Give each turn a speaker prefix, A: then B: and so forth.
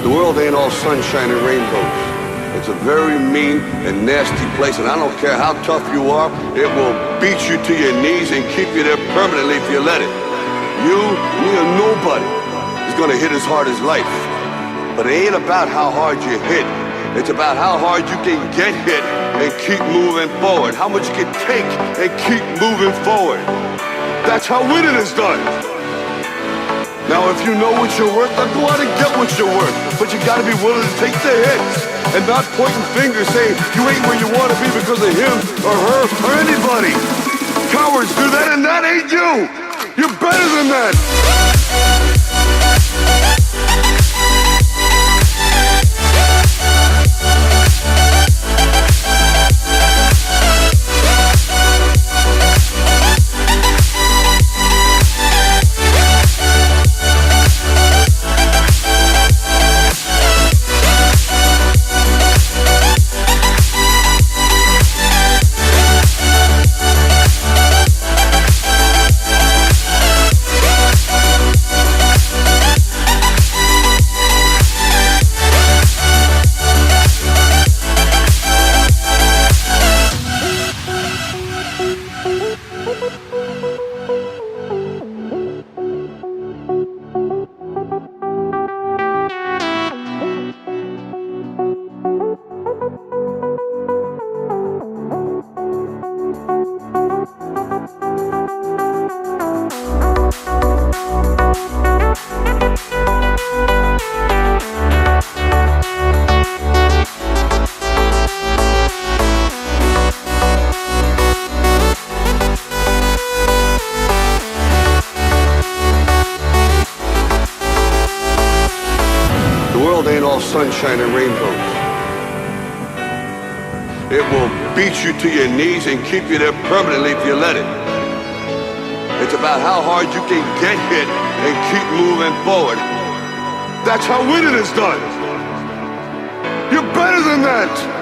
A: The world ain't all sunshine and rainbows. It's a very mean and nasty place, and I don't care how tough you are, it will beat you to your knees and keep you there permanently if you let it. You, me, or nobody is gonna hit as hard as life. But it ain't about how hard you hit. It's about how hard you can get hit and keep moving forward. How much you can take and keep moving forward. That's how winning is done. Now if you know what you're worth, then go out and get what you're worth. But you gotta be willing to take the hits and not pointing fingers saying you ain't where you wanna be because of him or her or anybody. Cowards do that, and that ain't you. You're better than that. Sunshine and rainbows. It will beat you to your knees and keep you there permanently if you let it. It's about how hard you can get hit and keep moving forward. That's how winning is done. You're better than that.